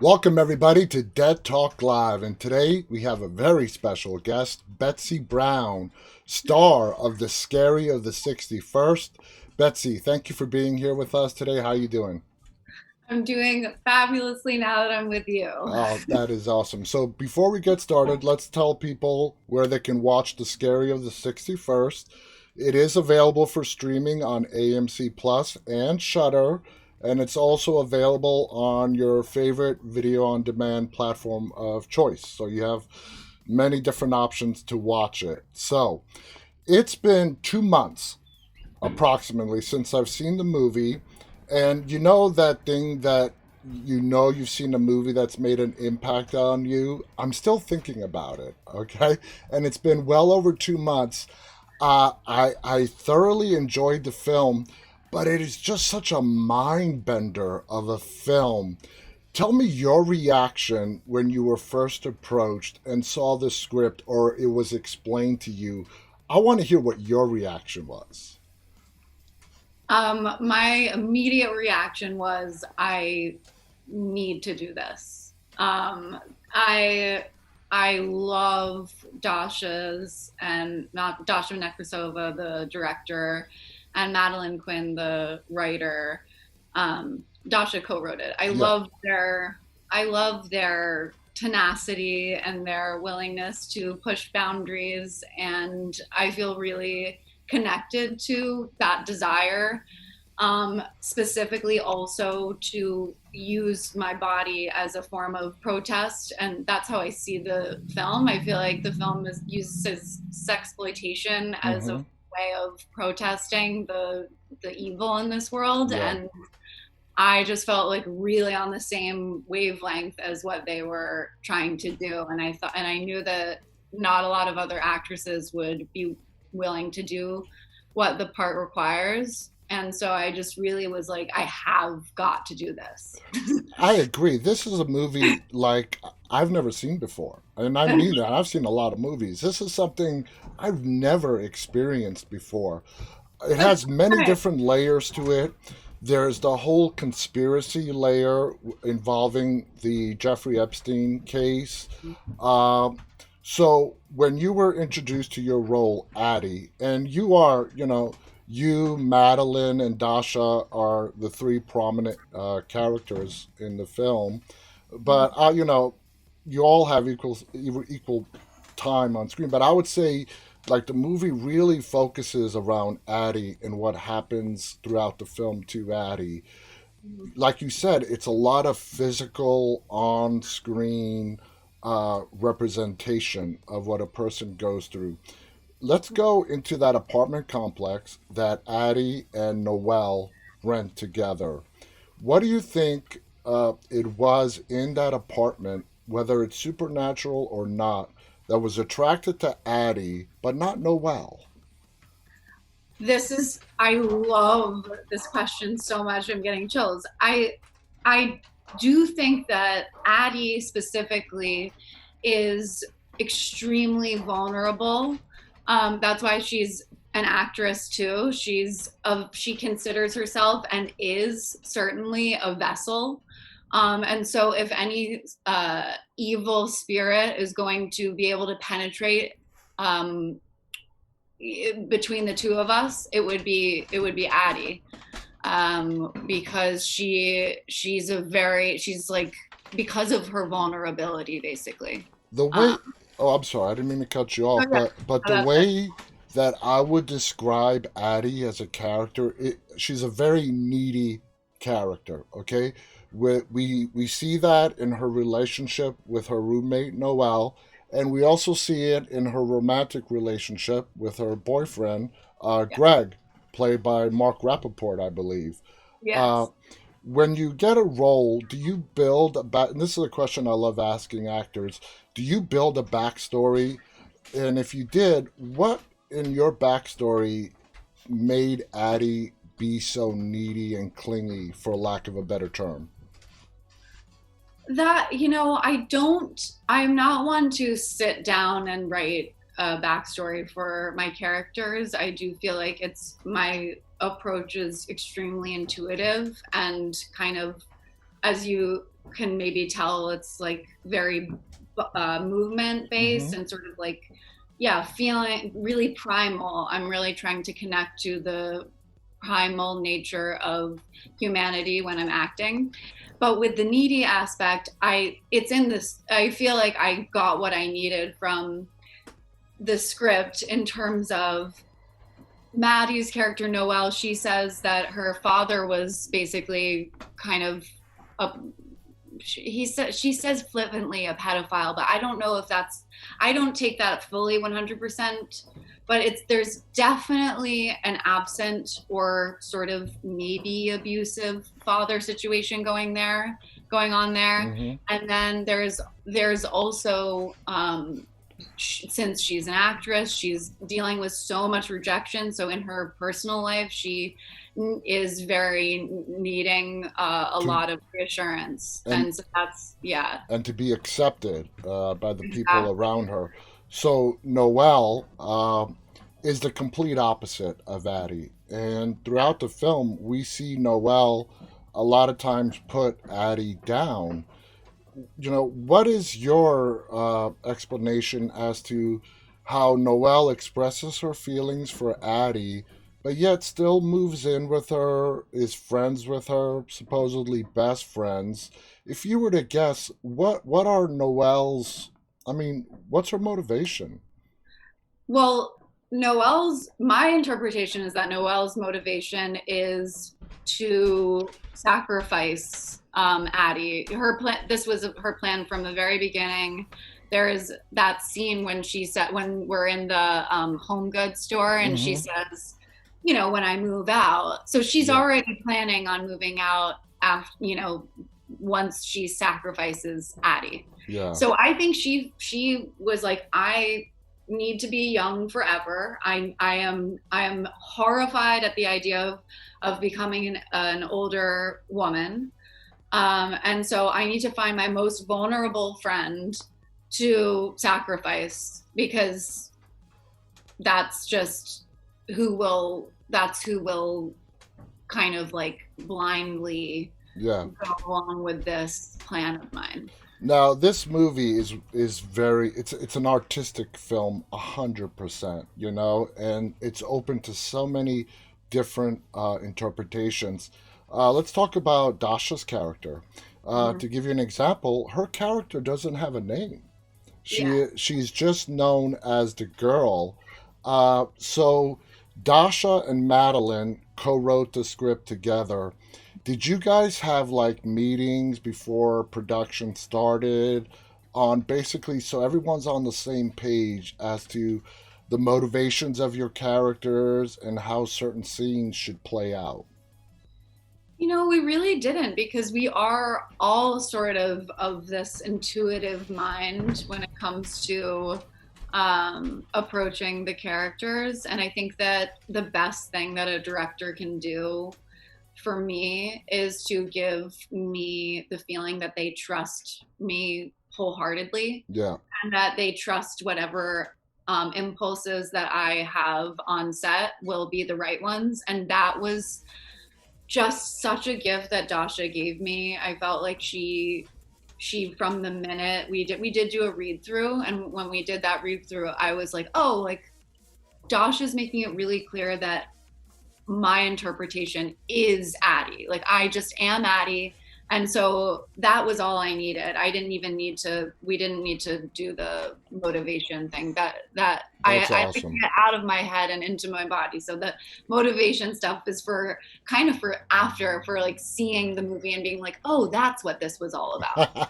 Welcome, everybody, to Dead Talk Live. And today we have a very special guest, Betsey Brown, star of The Scary of the 61st. Betsey, thank you for being here with us today. How are you doing? I'm doing fabulously now that I'm with you. Oh, that is awesome. So before we get started, let's tell people where they can watch The Scary of the 61st. It is available for streaming on AMC Plus and Shudder, and it's also available on your favorite video on demand platform of choice. So you have many different options to watch it. So it's been 2 months approximately since I've seen the movie. And you know that thing that you've seen a movie that's made an impact on you? I'm still thinking about it, okay? And it's been well over 2 months. I thoroughly enjoyed the film, but it is just such a mind bender of a film. Tell me your reaction when you were first approached and saw the script or it was explained to you. I want to hear what your reaction was. My immediate reaction was, I need to do this. I love Dasha's and not Dasha Nekrasova, the director, and Madeline Quinn, the writer. Dasha co-wrote it. Yeah. I love their tenacity and their willingness to push boundaries, and I feel really connected to that desire, specifically also to use my body as a form of protest. And that's how I see the film. I feel like the film uses sexploitation as a Mm-hmm. way of protesting the evil in this world. Yeah. And I just felt like really on the same wavelength as what they were trying to do. And I knew that not a lot of other actresses would be willing to do what the part requires. And so I just really was like, I have got to do this. I agree. This is a movie like I've never seen before. And I mean that. I've seen a lot of movies. This is something I've never experienced before. It has many Right. different layers to it. There's the whole conspiracy layer involving the Jeffrey Epstein case. Um, so when you were introduced to your role, Addie, and you are, you, Madeline, and Dasha are the three prominent characters in the film, but you all have equal time on screen. But I would say, like, the movie really focuses around Addie and what happens throughout the film to Addie. Like you said, it's a lot of physical on screen representation of what a person goes through. Let's go into that apartment complex that Addie and Noel rent together. What do you think it was in that apartment, whether it's supernatural or not, that was attracted to Addie but not Noel? I love this question so much. I'm getting chills. I do think that Addie specifically is extremely vulnerable. That's why she's an actress too. She considers herself and is certainly a vessel. And so if any evil spirit is going to be able to penetrate um, between the two of us, it would be Addie, because she's like, because of her vulnerability, basically. The Um, way, oh, I'm sorry, I didn't mean to cut you oh off, yeah, but oh, the that's it. way that I would describe Addie as a character, she's a very needy character. Okay, we see that in her relationship with her roommate Noel, and we also see it in her romantic relationship with her boyfriend Yeah. Greg, played by Mark Rappaport, I believe. Uh, Yes. when you get a role, do you build a back? And this is a question I love asking actors. Do you build a backstory? And if you did, what in your backstory made Addie be so needy and clingy, for lack of a better term? That, I'm not one to sit down and write a backstory for my characters. I do feel like my approach is extremely intuitive and kind of, as you can maybe tell, it's like very movement Hmm. based and sort of like, yeah, feeling really primal. I'm really trying to connect to the primal nature of humanity when I'm acting. But with the needy aspect, it's in this, I feel like I got what I needed from the script in terms of Maddie's character Noelle. She says that her father was basically kind of a she says flippantly a pedophile, but I don't know if that's, I don't take that fully 100%, but there's definitely an absent or sort of maybe abusive father situation going on there. Hmm. And then there's also since she's an actress, she's dealing with so much rejection. So in her personal life, she is very needing a To lot of reassurance, and and so that's, yeah, and to be accepted by the people exactly. around her. So Noelle is the complete opposite of Addie, and throughout the film, we see Noelle a lot of times put Addie down. What is your explanation as to how Noelle expresses her feelings for Addie, but yet still moves in with her, is friends with her, supposedly best friends? If you were to guess, what are Noelle's? I mean, what's her motivation? Well, Noelle's my interpretation is that Noelle's motivation is to sacrifice Addie. Her plan. This was her plan from the very beginning. There is that scene when she said, when we're in the home goods store and she Mm-hmm. says, when I move out. So she's Yeah. already planning on moving out after, once she sacrifices Addie. Yeah. So I think she was like, I need to be young forever. I am horrified at the idea of becoming an older woman. And so I need to find my most vulnerable friend to sacrifice, because that's just who will kind of like blindly Yeah. go along with this plan of mine. Now, this movie is very it's an artistic film 100%, and it's open to so many different interpretations. Let's talk about Dasha's character. Mhm. To give you an example, her character doesn't have a name. Yeah. She's just known as the girl. So Dasha and Madeline co-wrote the script together. Did you guys have like meetings before production started on basically so everyone's on the same page as to the motivations of your characters and how certain scenes should play out? We really didn't, because we are all sort of this intuitive mind when it comes to approaching the characters. And I think that the best thing that a director can do for me is to give me the feeling that they trust me wholeheartedly, Yeah, and that they trust whatever impulses that I have on set will be the right ones. And that was just such a gift that Dasha gave me. I felt like she from the minute we did do a read through, and when we did that read through, I was like, oh, like Dasha's making it really clear that my interpretation is Addie. Like I just am Addie. And so that was all I needed. We didn't need to do the motivation thing. That that's I could awesome. get out of my head and into my body. So the motivation stuff is for kind of for after, for like seeing the movie and being like, oh, that's what this was all about.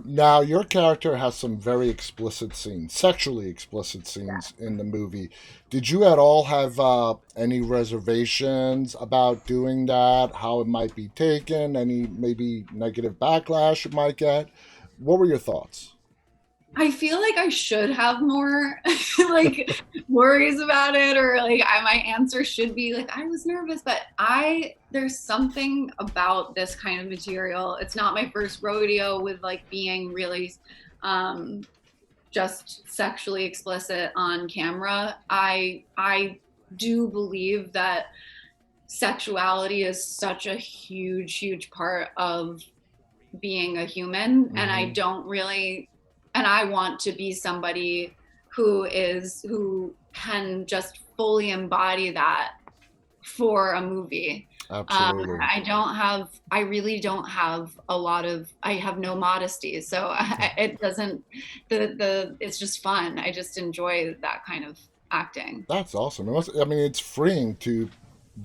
Now, your character has some very explicit scenes, sexually explicit Yeah. scenes in the movie. Did you at all have any reservations about doing that? How it might be taken? Any maybe negative backlash it might get? What were your thoughts? I feel like I should have more like worries about it, or like my answer should be like I was nervous, but I there's something about this kind of material. It's not my first rodeo with like being really um just sexually explicit on camera. I do believe that sexuality is such a huge part of being a human, and I Hmm. don't really, and I want to be somebody who can just fully embody that for a movie. Absolutely. I really don't have a lot of, I have no modesty. So it doesn't, it's just fun. I just enjoy that kind of acting. That's awesome. I mean, it's freeing to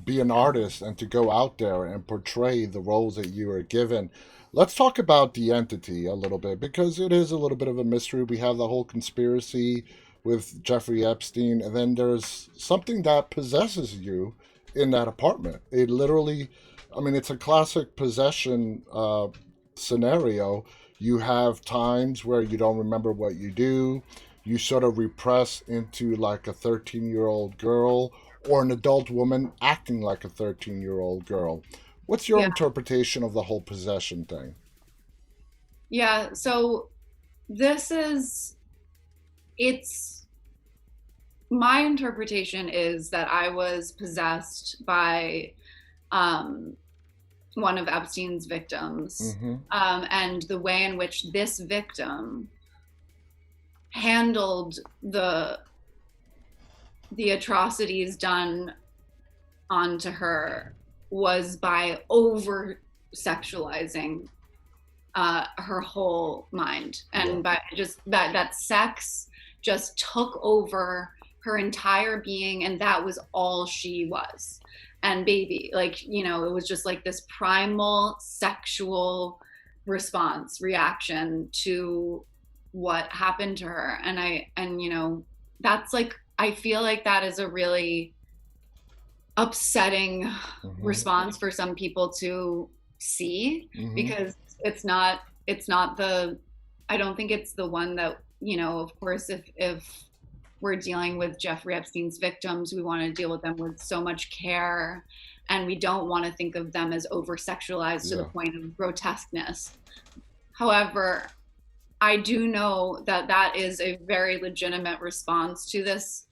be an artist and to go out there and portray the roles that you are given. Let's talk about the entity a little bit because it is a little bit of a mystery. We have the whole conspiracy with Jeffrey Epstein, and then there's something that possesses you in that apartment. It literally, I mean, it's a classic possession scenario. You have times where you don't remember what you do. You sort of repress into like a 13-year-old girl or an adult woman acting like a 13-year-old girl. What's your Yeah. interpretation of the whole possession thing? Yeah. So this is, it's, my interpretation is that I was possessed by um, one of Epstein's victims, Mm-hmm. and the way in which this victim handled the atrocities done onto her was by over sexualizing her whole mind, Yeah. and by just that sex just took over her entire being, and that was all she was. And baby, like, it was just like this primal sexual response reaction to what happened to her. And that's like, I feel like that is a really upsetting Mm-hmm. response for some people to see, Mm-hmm. because it's not the, I don't think it's the one that, of course, if we're dealing with Jeffrey Epstein's victims, we want to deal with them with so much care, and we don't want to think of them as over sexualized to the Yeah. point of grotesqueness. However, I do know that that is a very legitimate response to this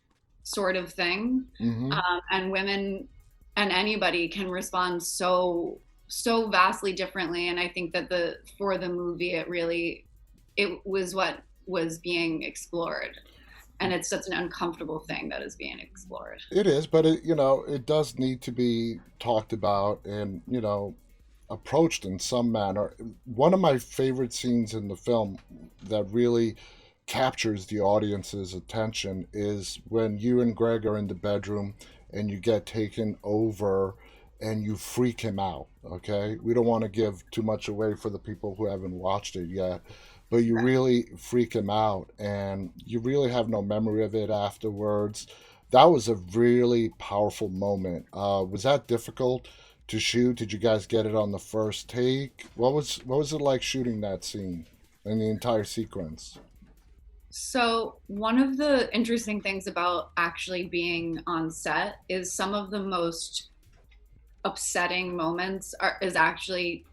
sort of thing, Mm-hmm. and women and anybody can respond so vastly differently. And I think that the for the movie, it was what was being explored, and it's such an uncomfortable thing that is being explored. It is, but it does need to be talked about and approached in some manner. One of my favorite scenes in the film that really captures the audience's attention is when you and Greg are in the bedroom and you get taken over and you freak him out. Okay, we don't want to give too much away for the people who haven't watched it yet, but you really freak him out and you really have no memory of it afterwards. That was a really powerful moment. Was that difficult to shoot? Did you guys get it on the first take? What was it like shooting that scene and the entire sequence? So, one of the interesting things about actually being on set is some of the most upsetting moments is actually,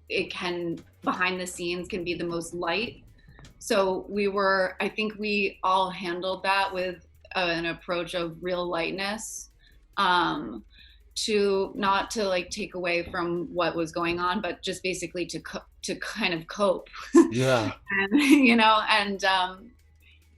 it can, behind the scenes, can be the most light. So I think we all handled that with an approach of real lightness, um, to not to like take away from what was going on, but just basically to kind of cope. Yeah.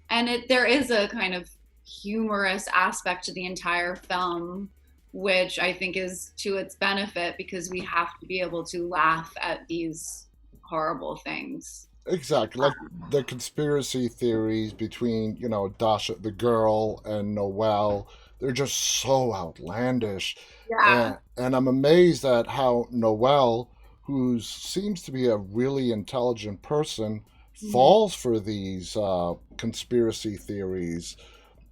And there is a kind of humorous aspect to the entire film, which I think is to its benefit, because we have to be able to laugh at these horrible things. Exactly, like the conspiracy theories between, Dasha, the girl, and Noel, they're just so outlandish. Yeah. And I'm amazed at how Noel, who seems to be a really intelligent person, Mhm. falls for these conspiracy theories.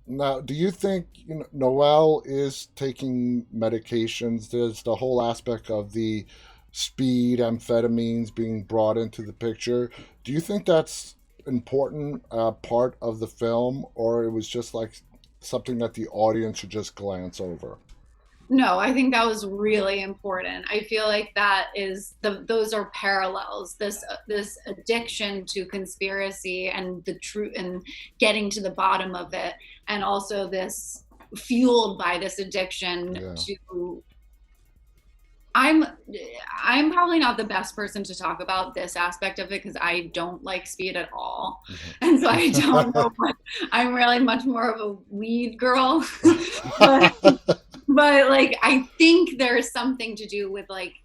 Now, do you think Noel is taking medications? There's the whole aspect of the speed amphetamines being brought into the picture. Do you think that's important part of the film, or it was just like something that the audience should just glance over? No, I think that was really important. I feel like that is those are parallels. This addiction to conspiracy and the truth and getting to the bottom of it, and also this fueled by this addiction Yeah. to I'm I'm probably not the best person to talk about this aspect of it because I don't like speed at all. And so I don't know what I'm really much more of a weed girl. but but like I think there's something to do with like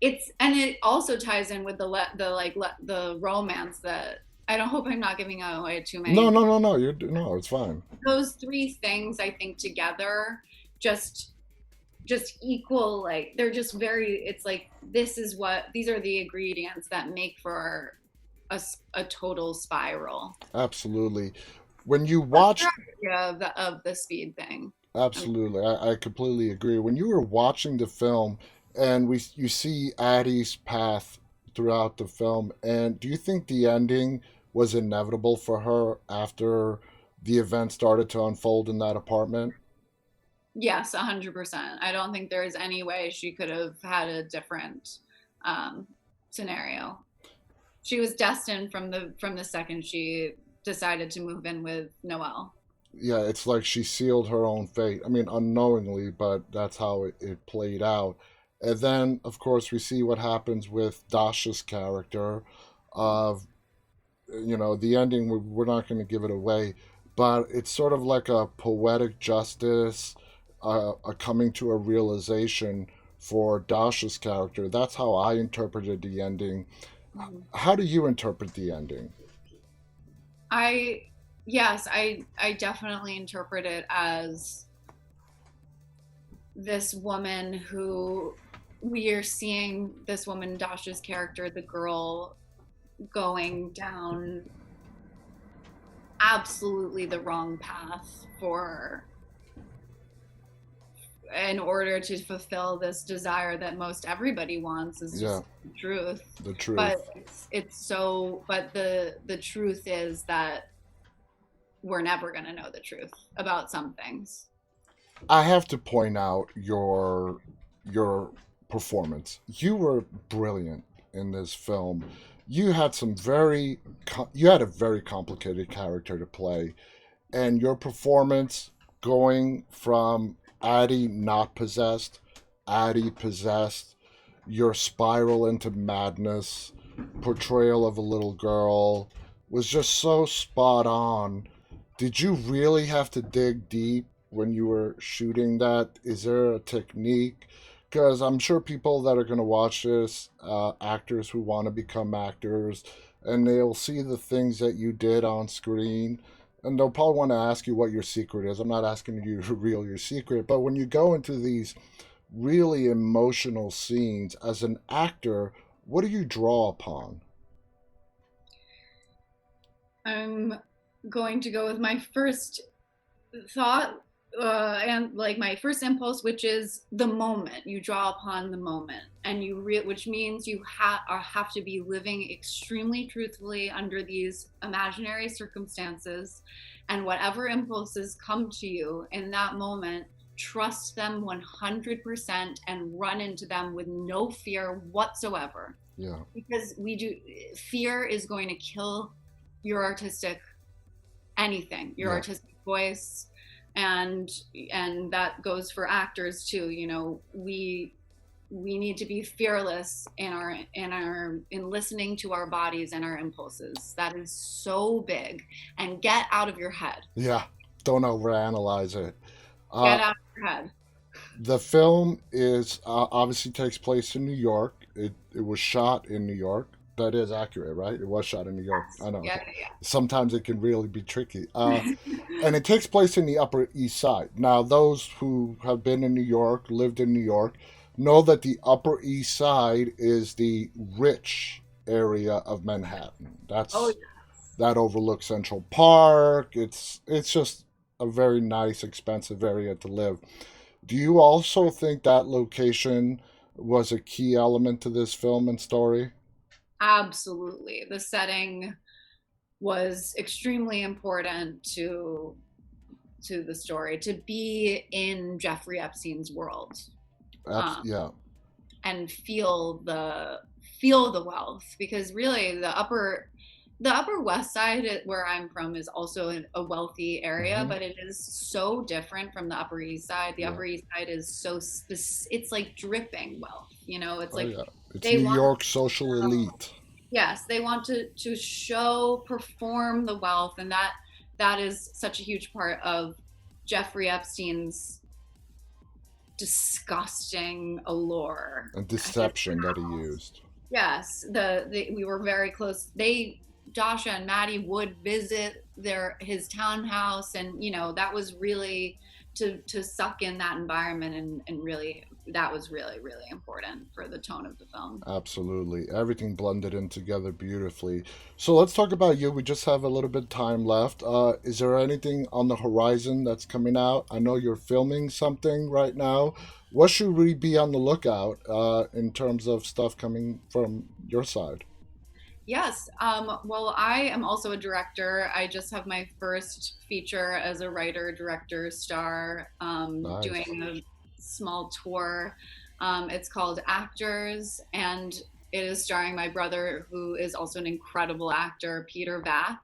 it's and it also ties in with the romance that I don't hope I'm not giving away too No, many. no, no, no. No, it's fine. Those three things I think together just just equal, like they're just very, it's like this is what these are the ingredients that make for a total spiral. Absolutely. When you What's your watch, idea of the speed thing? Um, absolutely, I completely agree. When you were watching the film, and you see Addie's path throughout the film, and do you think the ending was inevitable for her after the event started to unfold in that apartment? yes, 100%. I don't think there's any way she could have had a different um, scenario. She was destined from the second she decided to move in with Noel. Yeah, it's like she sealed her own fate. I mean, unknowingly, but that's how it played out. And then, of course, we see what happens with Dasha's character. Of the ending. We're not going to give it away, but it's sort of like a poetic justice, a coming to a realization for Dasha's character. That's how I interpreted the ending. Mhm. How do you interpret the ending? I yes, I definitely interpret it as this woman who we are seeing this woman, Dasha's character, the girl, going down absolutely the wrong path for in order to fulfill this desire that most everybody wants is Yeah, just the truth. the But truth. it's so but the truth is that we're never going to know the truth about some things. I have to point out your performance. You were brilliant in this film. You had a very complicated character to play, and your performance going from Addie not possessed, Addie possessed, your spiral into madness, portrayal of a little girl was just so spot on. Did you really have to dig deep when you were shooting that? Is there a technique? Because I'm sure people that are going to watch this, actors who want to become actors, and they'll see the things that you did on screen, and they'll probably want to ask you what your secret is. I'm not asking you to reveal your secret, but when you go into these really emotional scenes as an actor, what do you draw upon? I'm going to go with my first thought and like my first impulse, which is the moment. You draw upon the moment, and which means you have to be living extremely truthfully under these imaginary circumstances, and whatever impulses come to you in that moment, trust them 100% and run into them with no fear whatsoever. Yeah, Because fear is going to kill your artistic anything, your yeah. artistic voice, and and that goes for actors too. We need to be fearless in listening to our bodies and our impulses. That is so big. And get out of your head. Yeah, don't overanalyze it. Uh, Get out of your head. the film is obviously takes place in New York. It was shot in New York. That is accurate, right? It was shot in New York. I know. Yeah, Sometimes it can really be tricky. yeah. And it takes place in the Upper East Side. Now, those who have been in New York, lived in New York, know that the Upper East Side is the rich area of Manhattan. Oh, That overlooks Central Park. It's just a very nice, expensive area to live. Do you also think that location was a key element to this film and story? absolutely. The setting, was extremely important to the story, to be in Jeffrey Epstein's world, um, Yeah. and feel the wealth, because really the upper west side where I'm from is also a wealthy area, Hmm. but it is so different from the upper east side. The Yeah. upper east side is it's like dripping wealth, it's Oh like yeah. It's they New want York social elite. yes, they want to show, perform the wealth, and that is such a huge part of Jeffrey Epstein's disgusting allure. And His deception that he used. Yes, we were very close. Dasha and Maddie would visit his townhouse, and that was really to suck in that environment, and really that was really really important for the tone of the film. Absolutely. Everything blended in together beautifully. So let's talk about you. We just have a little bit of time left. Is there anything on the horizon that's coming out? I know you're filming something right now. What should we be on the lookout in terms of stuff coming from your side? Yes. Well, I am also a director. I just have my first feature as a writer, director, star, Nice. doing a small tour. It's called Actors, and it is starring my brother, who is also an incredible actor, Peter Vack.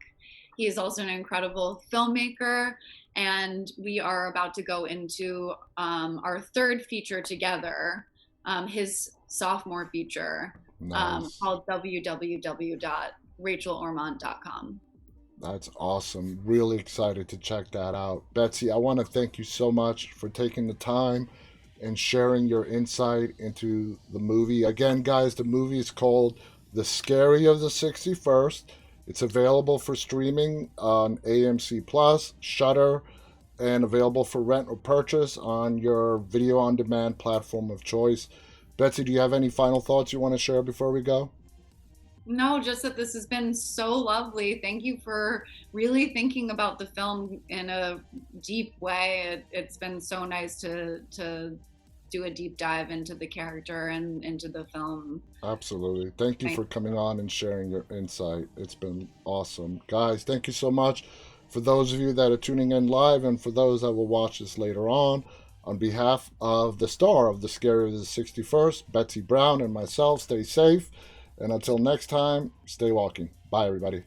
He is also an incredible filmmaker, and we are about to go into our third feature together, his sophomore feature, Nice. called www.rachelormont.com. That's awesome. Really excited to check that out. Betsy, I want to thank you so much for taking the time and sharing your insight into the movie. Again, guys, the movie is called The Scary of the 61st. It's available for streaming on AMC Plus, Shutter, and available for rent or purchase on your video on demand platform of choice. Betsy, do you have any final thoughts you want to share before we go? No, just that this has been so lovely. Thank you for really thinking about the film in a deep way. It's been so nice to do a deep dive into the character and into the film. Absolutely. Thank you Thank for coming on and sharing your insight. It's been awesome. Guys, thank you so much. For those of you that are tuning in live and for those that will watch this later on behalf of the star of The Scary of the 61st, Betsy Brown, and myself, stay safe. And until next time, stay walking. Bye, everybody.